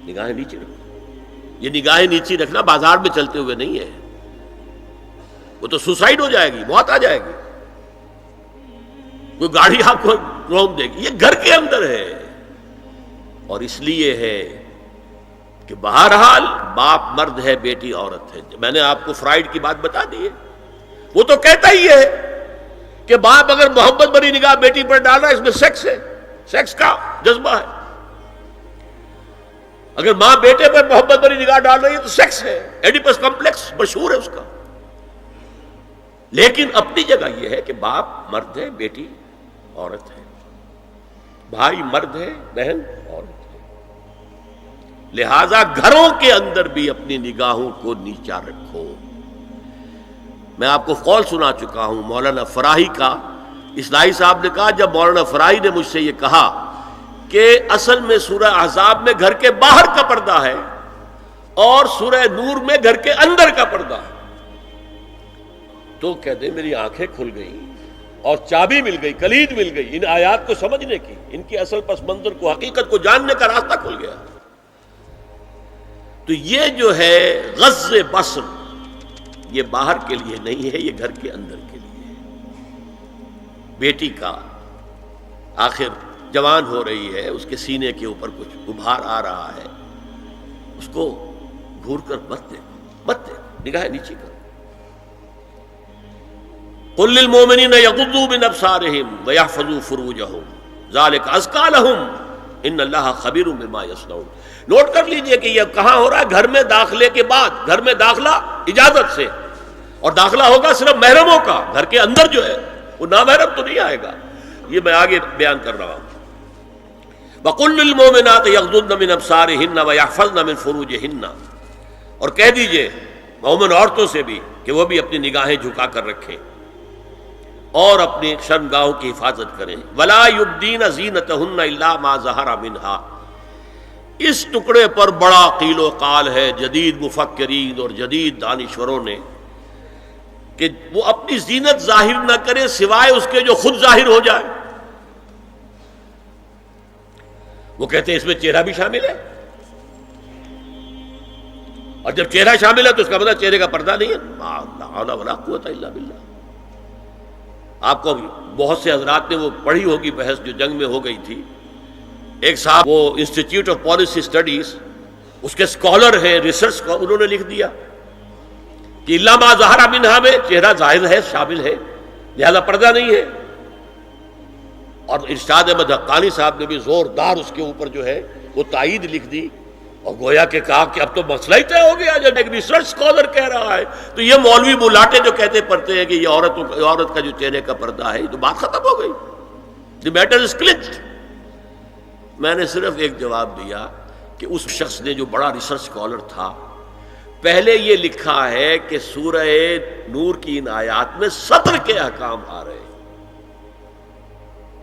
نگاہیں نیچی رکھو. یہ نگاہیں نیچی رکھنا بازار میں چلتے ہوئے نہیں ہے. وہ تو سوسائڈ ہو جائے گی، موت آ جائے گی. کوئی گاڑی آپ کو روک دے گی. یہ گھر کے اندر ہے. اور اس لیے ہے کہ بہرحال باپ مرد ہے، بیٹی عورت ہے. میں نے آپ کو فرائیڈ کی بات بتا دی ہے. وہ تو کہتا ہی ہے کہ باپ اگر محبت بھری نگاہ بیٹی پر ڈال رہا ہے، اس میں سیکس ہے، سیکس کا جذبہ ہے. اگر ماں بیٹے پر محبت بھری نگاہ ڈال رہی ہے تو سیکس ہے. ایڈیپس کمپلیکس مشہور ہے اس کا. لیکن اپنی جگہ یہ ہے کہ باپ مرد ہے، بیٹی عورت ہے. بھائی مرد ہے، بہن عورت ہے. لہذا گھروں کے اندر بھی اپنی نگاہوں کو نیچا رکھو. میں آپ کو قول سنا چکا ہوں مولانا فراہی کا. اصلاحی صاحب نے کہا، جب مولانا فراہی نے مجھ سے یہ کہا کہ اصل میں سورہ احزاب میں گھر کے باہر کا پردہ ہے اور سورہ نور میں گھر کے اندر کا پردہ ہے، تو کہتے میری آنکھیں کھل گئیں اور چابی مل گئی، کلید مل گئی ان آیات کو سمجھنے کی، ان کی اصل پس منظر کو، حقیقت کو جاننے کا راستہ کھل گیا. تو یہ جو ہے غض بصر، یہ باہر کے لیے نہیں ہے، یہ گھر کے اندر کے لیے ہے. بیٹی کا آخر جوان ہو رہی ہے، اس کے سینے کے اوپر کچھ غبار آ رہا ہے، اس کو گھور کر مت دیکھو، مت دیکھو، نگاہیں نیچی کرو. قل للمؤمنین یغضوا من ابصارهم ویحفظوا فروجهم ذلک ازکی لهم ان اللہ خبیر بما یصنعون. نوٹ کر لیجئے کہ یہ کہاں ہو رہا ہے؟ گھر میں داخلے کے بعد. گھر میں داخلہ اجازت سے، اور داخلہ ہوگا صرف محرموں کا. گھر کے اندر جو ہے وہ نامحرم تو نہیں آئے گا. یہ میں آگے بیان کر رہا ہوں. وَقُلْ لِلْمُؤْمِنَاتِ يَغْضُضْنَ مِنْ أَبْصَارِهِنَّ وَيَحْفَظْنَ مِنْ فُرُوجِهِنَّ. اور کہہ دیجئے مومن عورتوں سے بھی کہ وہ بھی اپنی نگاہیں جھکا کر رکھیں اور اپنی شرمگاہوں کی حفاظت کریں. وَلَا يُبْدِينَ زِينَتَهُنَّ إِلَّا مَا ظَهَرَ مِنْهَا. اس ٹکڑے پر بڑا قیل و قال ہے جدید مفکرین اور جدید دانشوروں نے کہ وہ اپنی زینت ظاہر نہ کرے سوائے اس کے جو خود ظاہر ہو جائے. وہ کہتے ہیں اس میں چہرہ بھی شامل ہے، اور جب چہرہ شامل ہے تو اس کا مطلب چہرے کا پردہ نہیں ہے. لا حول ولا قوت الا باللہ. آپ کو بہت سے حضرات نے وہ پڑھی ہوگی بحث جو جنگ میں ہو گئی تھی. ایک صاحب وہ انسٹیٹیوٹ آف پالیسی اسٹڈیز اس کے اسکالر ہیں، ریسرچ کا، انہوں نے لکھ دیا کہ الا ما ظہر منہا میں چہرہ ظاہر ہے، شامل ہے، لہذا پردہ نہیں ہے. اور ارشاد احمد حقانی صاحب نے بھی زوردار اس کے اوپر جو ہے وہ تائید لکھ دی، اور گویا کہ کہا کہ اب تو مسئلہ ہی طے ہو گیا. جب ایک ریسرچ اسکالر کہہ رہا ہے تو یہ مولوی ملاٹے جو کہتے پڑھتے ہیں کہ یہ عورت کا جو چہرے کا پردہ ہے، یہ تو بات ختم ہو گئی. The matter is clutched. میں نے صرف ایک جواب دیا کہ اس شخص نے جو بڑا ریسرچ اسکالر تھا، پہلے یہ لکھا ہے کہ سورہ نور کی ان آیات میں سطر کے احکام آ رہے ہیں،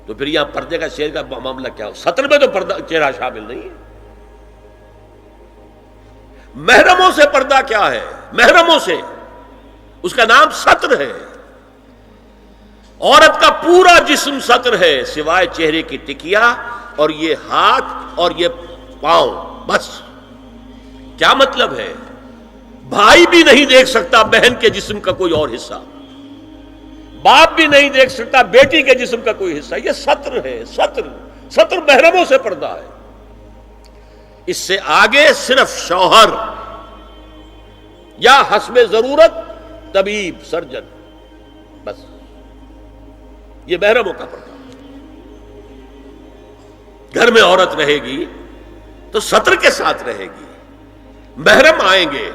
تو پھر یہاں پردے کا چہرے کا معاملہ کیا ہو؟ سطر میں تو پردہ چہرہ شامل نہیں ہے. محرموں سے پردہ کیا ہے؟ محرموں سے، اس کا نام سطر ہے. عورت کا پورا جسم سطر ہے سوائے چہرے کی ٹکیا اور یہ ہاتھ اور یہ پاؤں، بس. کیا مطلب ہے؟ بھائی بھی نہیں دیکھ سکتا بہن کے جسم کا کوئی اور حصہ، باپ بھی نہیں دیکھ سکتا بیٹی کے جسم کا کوئی حصہ. یہ سطر ہے. سطر محرموں سے پردہ ہے. اس سے آگے صرف شوہر یا حسب ضرورت طبیب، سرجن، بس. یہ محرموں کا پردہ. گھر میں عورت رہے گی تو سطر کے ساتھ رہے گی. محرم آئیں گے،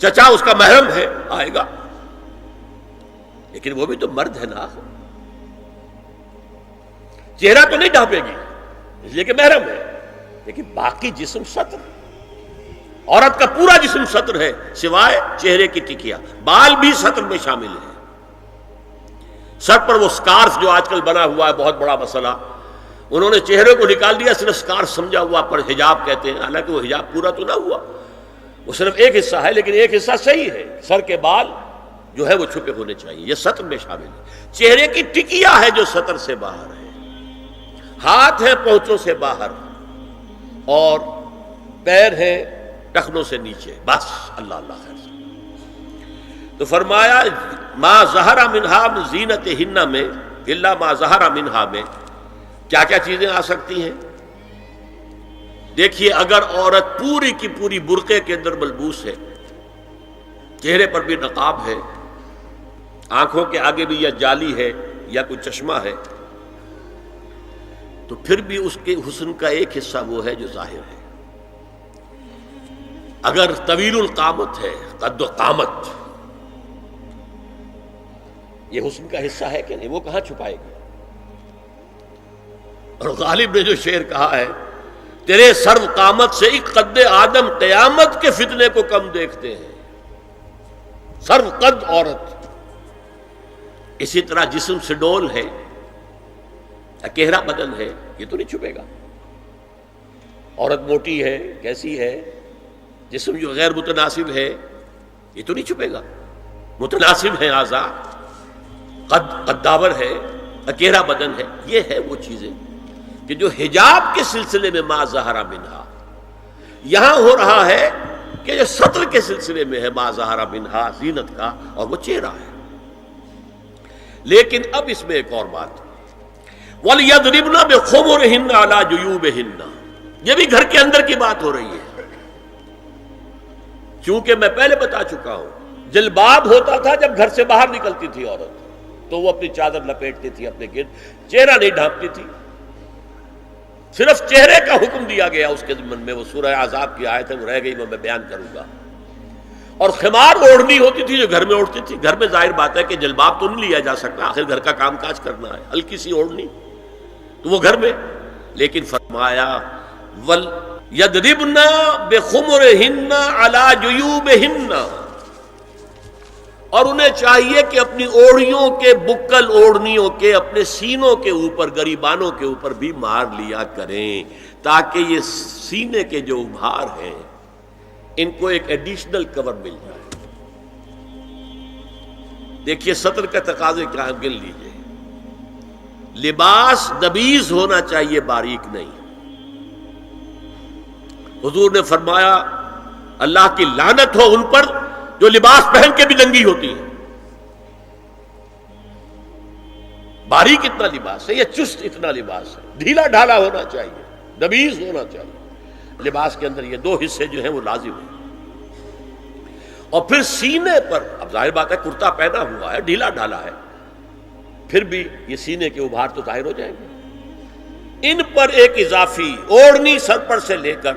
چچا اس کا محرم ہے، آئے گا. لیکن وہ بھی تو مرد ہے نا، چہرہ تو نہیں ڈھانپے گی اس لیے کہ محرم ہے، لیکن باقی جسم ستر، عورت کا پورا جسم ستر ہے سوائے چہرے کی ٹکیا، بال بھی ستر میں شامل ہے۔ سر پر وہ سکارف جو آج کل بنا ہوا ہے بہت بڑا مسئلہ، انہوں نے چہرے کو نکال دیا، صرف سکارف سمجھا ہوا پر حجاب کہتے ہیں، حالانکہ وہ حجاب پورا تو نہ ہوا، وہ صرف ایک حصہ ہے، لیکن ایک حصہ صحیح ہے، سر کے بال جو ہے وہ چھپے ہونے چاہیے، یہ ستر میں شامل ہے۔ چہرے کی ٹکیا ہے جو ستر سے باہر ہے، ہاتھ ہے پونچوں سے باہر، اور پیر ہے ٹخنوں سے نیچے، بس اللہ اللہ خیر سے۔ تو فرمایا ما ظہر منہا من زینتہن میں الا ما ظہر منہا میں کیا کیا چیزیں آ سکتی ہیں؟ دیکھیے، اگر عورت پوری کی پوری برقعے کے اندر ملبوس ہے، چہرے پر بھی نقاب ہے، آنکھوں کے آگے بھی یا جالی ہے یا کوئی چشمہ ہے، تو پھر بھی اس کے حسن کا ایک حصہ وہ ہے جو ظاہر ہے۔ اگر طویل القامت ہے، قد و قامت، یہ حسن کا حصہ ہے کہ نہیں؟ وہ کہاں چھپائے گی؟ اور غالب نے جو شعر کہا ہے، تیرے سرو قامت سے ایک قد آدم قیامت کے فتنے کو کم دیکھتے ہیں۔ سرو قد عورت، اسی طرح جسم سے ڈول ہے، اکیرا بدن ہے، یہ تو نہیں چھپے گا۔ عورت موٹی ہے، کیسی ہے، جسم جو غیر متناسب ہے، یہ تو نہیں چھپے گا۔ متناسب ہے اعضاء، قداور ہے، اکیرا بدن ہے، یہ ہے وہ چیزیں کہ جو حجاب کے سلسلے میں ما ظہر منہا، یہاں ہو رہا ہے کہ جو ستر کے سلسلے میں ہے ما ظہر منہا، زینت کا، اور وہ چہرہ ہے۔ لیکن اب اس میں ایک اور بات، وَلْيَضْرِبْنَ بِخُمُرِهِنَّ عَلَى جُيُوبِهِنَّ، یہ بھی گھر کے اندر کی بات ہو رہی ہے، چونکہ میں پہلے بتا چکا ہوں جلباب ہوتا تھا جب گھر سے باہر نکلتی تھی عورت، تو وہ اپنی چادر لپیٹتی تھی اپنے گرد، چہرہ نہیں ڈھانپتی تھی، صرف چہرے کا حکم دیا گیا اس کے ضمن میں، وہ سورہ عذاب کی آیت ہے، وہ رہ گئی، وہ میں بیان کروں گا۔ اور خمار اوڑھنی ہوتی تھی جو گھر میں اوڑھتی تھی، گھر میں ظاہر بات ہے کہ جلباب تو نہیں لیا جا سکتا، آخر گھر کا کام کاج کرنا ہے، ہلکی سی اوڑھنی تو وہ گھر میں، لیکن فرمایا وَلْيَضْرِبْنَ بِخُمُرِهِنَّ عَلَى جُيُوبِهِنَّ، اور انہیں چاہیے کہ اپنی اوڑھیوں کے، بکل اوڑھنیوں کے اپنے سینوں کے اوپر، گریبانوں کے اوپر بھی مار لیا کریں، تاکہ یہ سینے کے جو ابھار ہیں ان کو ایک ایڈیشنل کور مل جائے۔ دیکھیے ستر کا تقاضے کیا ہے، گن لیجئے، لباس نبیذ ہونا چاہیے، باریک نہیں۔ حضور نے فرمایا اللہ کی لعنت ہو ان پر جو لباس پہن کے بھی ننگی ہوتی ہے۔ باریک اتنا لباس ہے یا چست اتنا لباس ہے، ڈھیلا ڈھالا ہونا چاہیے، نبیذ ہونا چاہیے۔ لباس کے اندر یہ دو حصے جو ہیں وہ لازم ہیں۔ اور پھر سینے پر، اب ظاہر بات ہے کرتا پہنا ہوا ہے، ڈھیلا ڈھالا ہے، پھر بھی یہ سینے کے ابھار تو ظاہر ہو جائیں گے۔ ان پر ایک اضافی اوڑھنی سر پر سے لے کر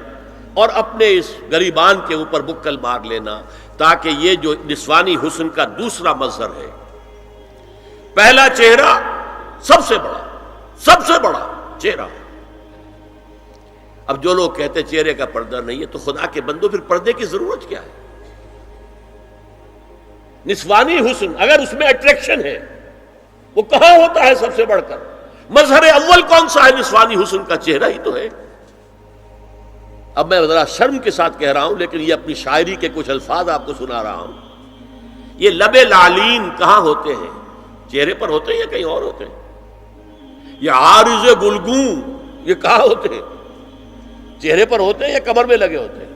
اور اپنے اس گریبان کے اوپر بکل مار لینا، تاکہ یہ جو نسوانی حسن کا دوسرا مظہر ہے، پہلا چہرہ سب سے بڑا چہرہ۔ اب جو لوگ کہتے چہرے کا پردہ نہیں ہے، تو خدا کے بندو پھر پردے کی ضرورت کیا ہے؟ نسوانی حسن اگر اس میں اٹریکشن ہے، وہ کہاں ہوتا ہے سب سے بڑھ کر؟ مظہر اول کون سا ہے نسوانی حسن کا؟ چہرہ ہی تو ہے۔ اب میں ذرا شرم کے ساتھ کہہ رہا ہوں، لیکن یہ اپنی شاعری کے کچھ الفاظ آپ کو سنا رہا ہوں۔ یہ لب لعلین کہاں ہوتے ہیں؟ چہرے پر ہوتے ہیں یا کہیں اور ہوتے ہیں؟ یہ عارض گلگوں یہ کہاں ہوتے ہیں؟ چہرے پر ہوتے ہیں یا کمر میں لگے ہوتے ہیں؟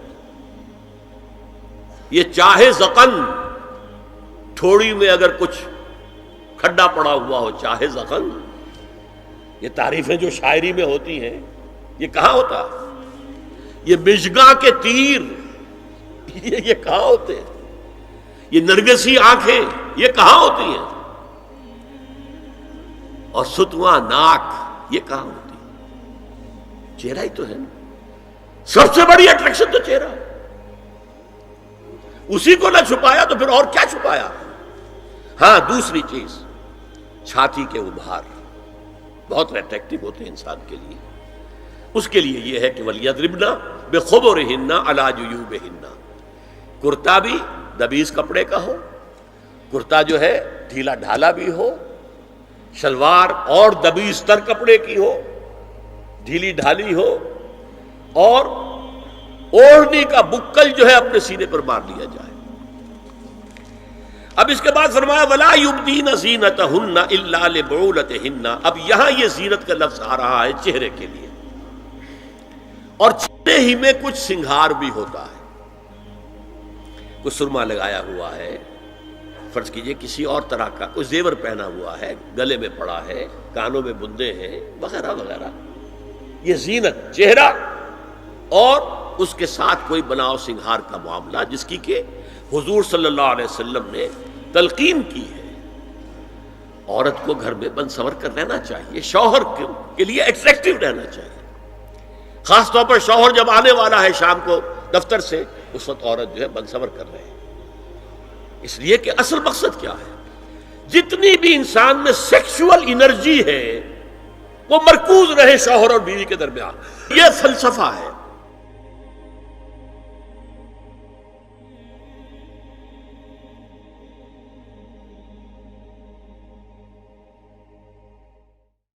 یہ چاہے زقن، تھوڑی میں اگر کچھ کھڈا پڑا ہوا ہو، چاہے زقن، یہ تعریفیں جو شاعری میں ہوتی ہیں، یہ کہاں ہوتا ہے؟ یہ مژگاں کے تیر یہ کہاں ہوتے ہیں؟ یہ نرگسی آنکھیں یہ کہاں ہوتی ہیں؟ اور ستواں ناک یہ کہاں ہوتی ہے؟ چہرہ ہی تو ہے نا، سب سے بڑی اٹریکشن تو چہرہ ہے، اسی کو نہ چھپایا تو پھر اور کیا چھپایا؟ ہاں دوسری چیز چھاتی کے ابھار بہت اٹریکٹیو ہوتے ہیں انسان کے لیے. اس کے لیے یہ ہے کہ وَلْيَضْرِبْنَ بِخُمُرِهِنَّ عَلَى جُيُوبِهِنَّ، کرتا بھی دبیز کپڑے کا ہو، کرتا جو ہے ڈھیلا ڈھالا بھی ہو، شلوار اور دبیز تر کپڑے کی ہو، ڈھیلی ڈھالی ہو، اور اوڑھنی کا بکل جو ہے اپنے سینے پر مار لیا جائے. اب اس کے بعد فرمایا وَلَا يُبْدِينَ زِينَتَهُنَّ إِلَّا لِبُعُولَتِهِنَّ. اب یہاں یہ زینت کا لفظ آ رہا ہے چہرے کے لیے، اور چہرے ہی میں کچھ سنگھار بھی ہوتا ہے. کوئی سرما لگایا ہوا ہے، فرض کیجئے کسی اور طرح کا کوئی زیور پہنا ہوا ہے، گلے میں پڑا ہے، کانوں میں بندے ہیں وغیرہ وغیرہ. یہ زینت چہرہ اور اس کے ساتھ کوئی بناؤ سنگھار کا معاملہ، جس کی کہ حضور صلی اللہ علیہ وسلم نے تلقین کی ہے. عورت کو گھر میں بن سنور کر رہنا چاہیے، شوہر کے لیے ایٹریکٹیو رہنا چاہیے. خاص طور پر شوہر جب آنے والا ہے شام کو دفتر سے، اس وقت عورت جو ہے بن سنور کر رہے ہیں. اس لیے کہ اصل مقصد کیا ہے؟ جتنی بھی انسان میں سیکشول انرجی ہے وہ مرکوز رہے شوہر اور بیوی کے درمیان. یہ فلسفہ ہے.